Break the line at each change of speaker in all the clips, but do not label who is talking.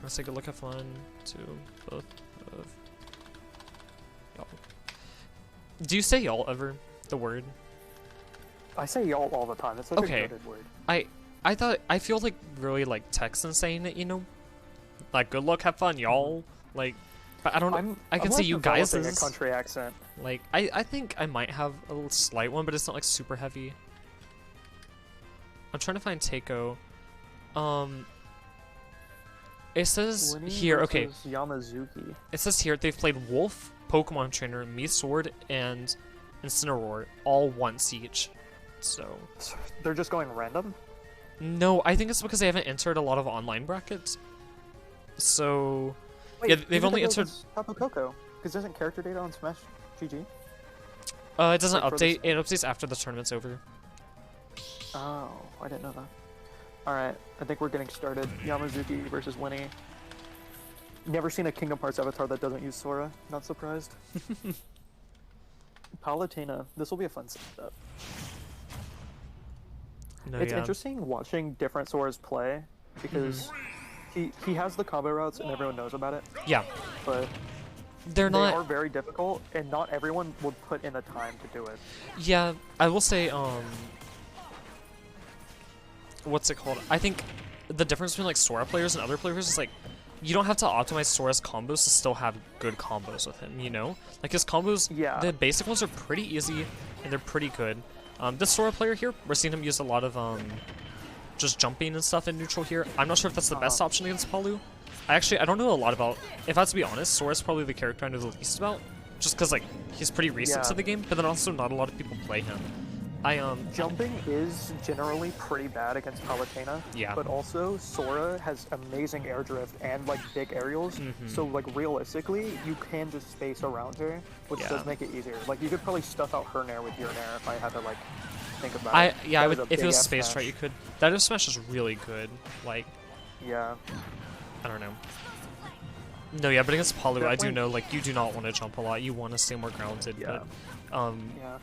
I say good luck, have fun to both of y'all. Do you say y'all ever? The word?
I say y'all all the time. It's such a goated word.
I feel like really like Texan saying it, you know? Like good luck, have fun, y'all. Like, but I don't know. I can see you guys
a country accent.
Like, I think I might have a little slight one, but it's not like super heavy. I'm trying to find Teiko. It says
Winnie
here, okay.
Yamazuki.
It says here they've played Wolf, Pokemon Trainer, Mii Sword, and Incineroar all once each. So
they're just going random?
No, I think it's because they haven't entered a lot of online brackets. So
wait,
yeah, they've only entered
Tapu Koko, because isn't character data on Smash GG?
It doesn't update. It updates after the tournament's over.
Oh, I didn't know that. Alright, I think we're getting started. Yamazuki versus Winnie. Never seen a Kingdom Hearts avatar that doesn't use Sora. Not surprised. Palutena. This will be a fun setup.
No,
it's interesting watching different Soras play because he has the combo routes and everyone knows about it.
Yeah.
But they are very difficult and not everyone would put in the time to do it.
Yeah, I will say, what's it called? I think the difference between like Sora players and other players is like you don't have to optimize Sora's combos to still have good combos with him, you know? Like his combos, the basic ones are pretty easy and they're pretty good. This Sora player here, we're seeing him use a lot of just jumping and stuff in neutral here. I'm not sure if that's the best option against Palu. I don't know a lot about, if I have to be honest, Sora's probably the character I know the least about. Just because like he's pretty recent to the game, but then also not a lot of people play him.
Jumping is generally pretty bad against Palutena, but also Sora has amazing air drift and like big aerials, so like realistically you can just space around her, which does make it easier. Like you could probably stuff out her nair with your nair if I had to like think about it.
Yeah, I would, if it was spaced right, you could. That F smash is really good. Like,
yeah,
I don't know. No, yeah, but against Palu, I do know like you do not want to jump a lot. You want to stay more grounded.
Yeah.
But
yeah.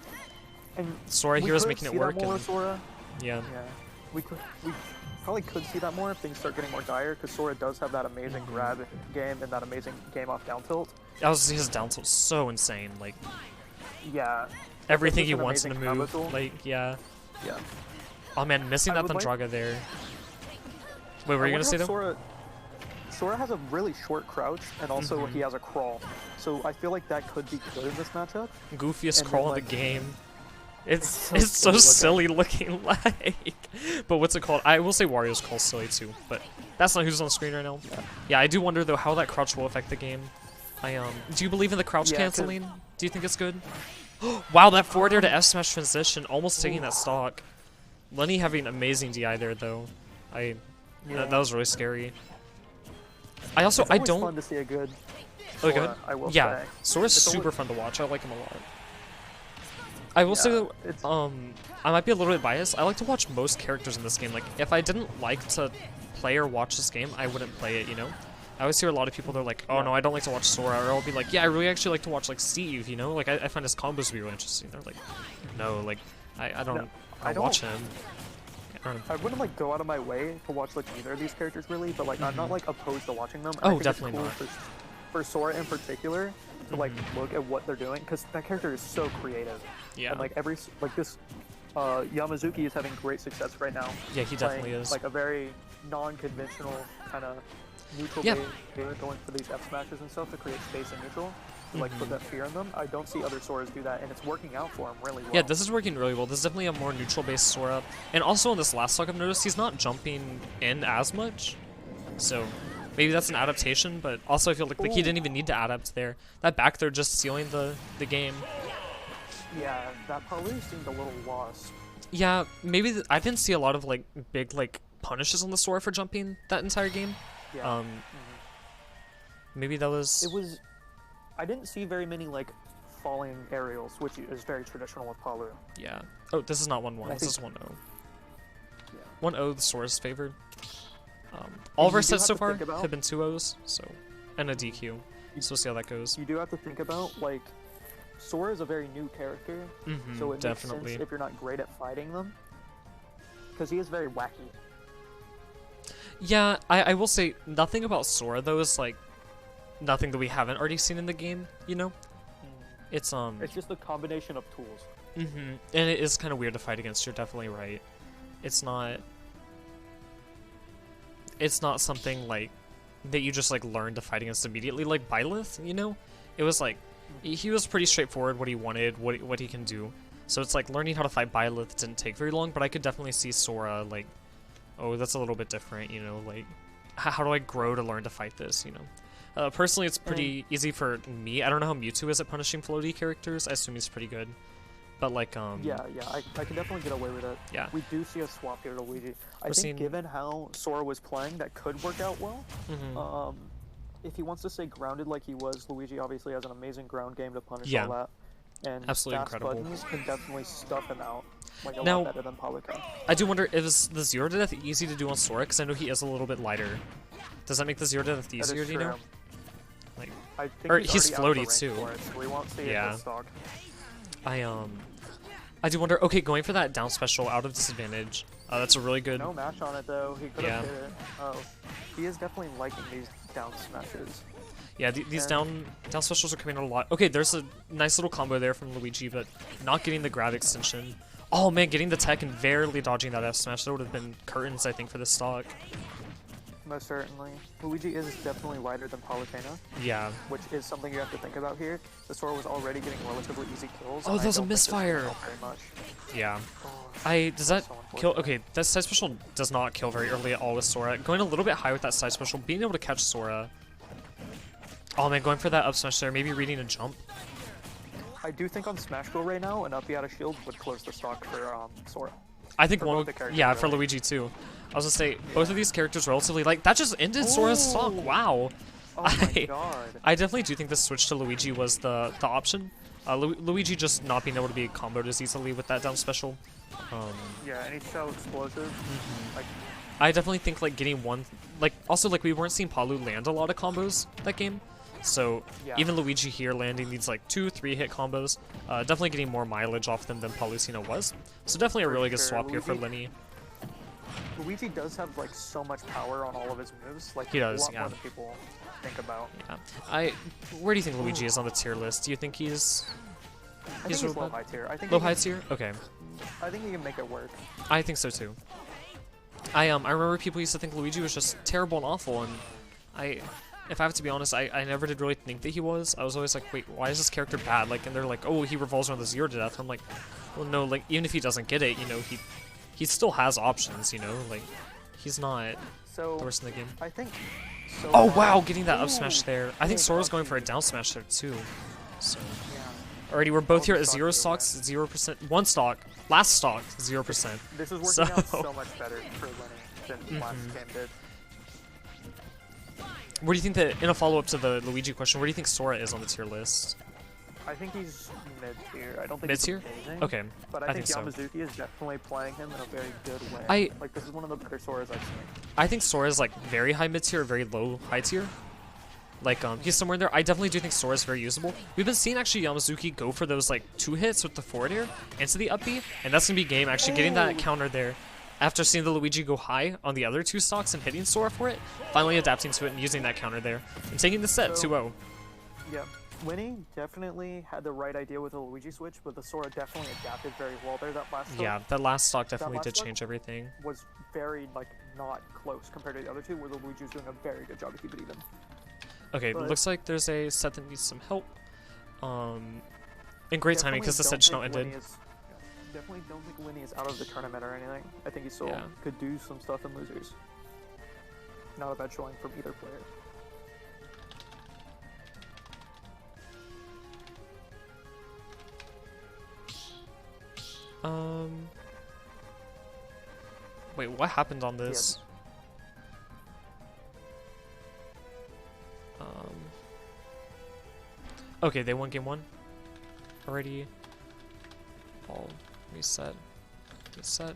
And
Sora here is making it work.
More, Sora.
Yeah.
Yeah. We probably could see that more if things start getting more dire, because Sora does have that amazing grab game and that amazing game off down tilt.
His down tilt is so insane. Like.
Yeah.
Everything he wants in a move. Like, yeah.
Yeah.
Oh man, missing that Thundraga there. Wait, were you gonna say that?
Sora has a really short crouch, and also he has a crawl. So I feel like that could be good in this matchup.
Goofiest crawl in the game. It's so silly looking like. But what's it called? I will say Wario's call's silly too, but that's not who's on the screen right now. Yeah, I do wonder though how that crouch will affect the game. Do you believe in the crouch canceling? Do you think it's good? Wow, that forward air to F smash transition, almost taking that stock. Lenny having amazing DI there though. That was really scary. I don't.
It's fun to see a good Sora,
good.
I will say.
Sora's super fun to watch. I like him a lot. I will say that, I might be a little bit biased. I like to watch most characters in this game. Like, if I didn't like to play or watch this game, I wouldn't play it, you know? I always hear a lot of people, they're like, oh no, I don't like to watch Sora, or I'll be like, yeah, I really actually like to watch, like, Steve, you know? Like, I find his combos to be really interesting. They're like, no, like, I don't watch him.
I wouldn't, like, go out of my way to watch, like, either of these characters, really, but, like, I'm not, like, opposed to watching them.
Oh, definitely not.
For Sora in particular, to like look at what they're doing, because that character is so creative.
Yeah.
And like this Yamazuki is having great success right now.
Yeah, he definitely is.
Like a very non-conventional kind of neutral way going for these F smashes and stuff to create space in neutral. To like put that fear in them. I don't see other Soras do that, and it's working out for him really well.
Yeah, this is working really well. This is definitely a more neutral-based Sora. And also in this last stock I've noticed, he's not jumping in as much. So maybe that's an adaptation, but also I feel like he didn't even need to adapt there. That back there just sealing the game.
Yeah, that probably seemed a little lost.
Yeah, maybe I didn't see a lot of like big like punishes on the Sora for jumping that entire game.
Yeah.
Maybe that was.
It was. I didn't see very many like falling aerials, which is very traditional with Palu.
Yeah. Oh, this is not 1-1. This is 1-0. Yeah. 1-0, the Sora's favored. All of our sets so far have been 2-0s, so, and a DQ. So we'll see how that goes.
You do have to think about, like, Sora is a very new character, so it makes sense if you're not great at fighting them, because he is very wacky.
Yeah, I will say nothing about Sora though is like nothing that we haven't already seen in the game, you know? It's
just a combination of tools.
And it is kind of weird to fight against, you're definitely right. It's not something like that you just like learn to fight against immediately like Byleth, you know? It was like he was pretty straightforward what he wanted, what he can do. So it's like learning how to fight Byleth didn't take very long, but I could definitely see Sora like, oh, that's a little bit different, you know, like how do I grow to learn to fight this, you know? Personally, it's pretty easy for me. I don't know how Mewtwo is at punishing floaty characters. I assume he's pretty good. But like,
yeah, I can definitely get away with it.
Yeah.
We do see a swap here to Luigi. I think given how Sora was playing, that could work out well. If he wants to stay grounded like he was, Luigi obviously has an amazing ground game to punish all that. And
absolutely
fast
incredible.
buttons can definitely stuff him out like a lot better than Palutena.
I do wonder, is the Zero to Death easy to do on Sora? Because I know he is a little bit lighter. Does that make the Zero to Death easier, do you know? Like,
I think
or he's floaty too.
So we won't see it in stock.
I do wonder, okay, going for that down special out of disadvantage, that's a really good...
No match on it though, he could have hit it. Oh, he is definitely liking these down smashes.
Yeah, these down specials are coming out a lot. Okay, there's a nice little combo there from Luigi, but not getting the grab extension. Oh man, getting the tech and barely dodging that F smash. That would have been curtains, I think, for the stock.
Most certainly. Luigi is definitely lighter than Palutena.
Yeah.
Which is something you have to think about here. The Sora was already getting relatively easy kills.
Oh, that was a misfire!
Very much.
Yeah. Does that kill? Okay, that side special does not kill very early at all with Sora. Going a little bit high with that side special, being able to catch Sora. Oh man, going for that up smash there, maybe reading a jump.
I do think on Smash Go right now, an up B out of shield would close the stock for Sora.
I think one would, yeah, for Luigi too. I was gonna say, both of these characters relatively, like, that just ended Sora's stock, wow.
Oh my god.
I definitely do think the switch to Luigi was the option. Luigi just not being able to be comboed as easily with that down special.
Yeah, and he's so explosive. Like,
I definitely think, like, getting one, like, also, like, we weren't seeing Palu land a lot of combos that game. So, even Luigi here landing these, like, 2-3 hit combos, definitely getting more mileage off them than Palutena was. So definitely a really good swap here for Lenny.
Luigi does have, like, so much power on all of his moves. Like,
he does,
a lot more than people think about.
Yeah. Where do you think Luigi is on the tier list? Do you think he's...
I think he's low high tier. I think
low high tier? Okay.
I think he can make it work.
I think so too. I remember people used to think Luigi was just terrible and awful, and if I have to be honest, I never did really think that he was. I was always like, wait, why is this character bad? Like, and they're like, oh, he revolves around the Zero to Death. I'm like, well, no, like, even if he doesn't get it, you know, he still has options, you know, like, he's not the worst in the game.
I think.
Oh wow, getting that up smash there. I think Sora's going for a down smash there too. So. Alrighty, we're both here at 0 stocks, 0%, 1 stock, last stock, 0%.
This is working out so much better for Lenny than last game did.
Where do you think that, in a follow-up to the Luigi question, where do you think Sora is on the tier list?
I think he's mid-tier. I don't think
mid-tier?
He's amazing.
Okay,
but I think Yamazuki is definitely playing him in a very good way. Like, this is one of the better Soras I've seen.
I think Sora is, like, very high mid-tier, very low high tier. Like, he's somewhere in there. I definitely do think Sora is very usable. We've been seeing, actually, Yamazuki go for those, like, 2 hits with the forward air into the up B, and that's going to be game, actually, getting that counter there. After seeing the Luigi go high on the other 2 stocks and hitting Sora for it, finally adapting to it and using that counter there, and taking the set 2-0.
Yeah, Winnie definitely had the right idea with the Luigi switch, but the Sora definitely adapted very well there that last stock.
Yeah, that last stock definitely did change everything.
Was very, like, not close compared to the other 2, where the Luigi was doing a very good job to keep it even.
Okay, looks like there's a set that needs some help. And great timing because the set just now ended.
Definitely don't think Winnie is out of the tournament or anything. I think he still could do some stuff in losers. Not a bad showing from either player.
Wait, what happened on this? Okay, they won game 1 already. All reset. Reset.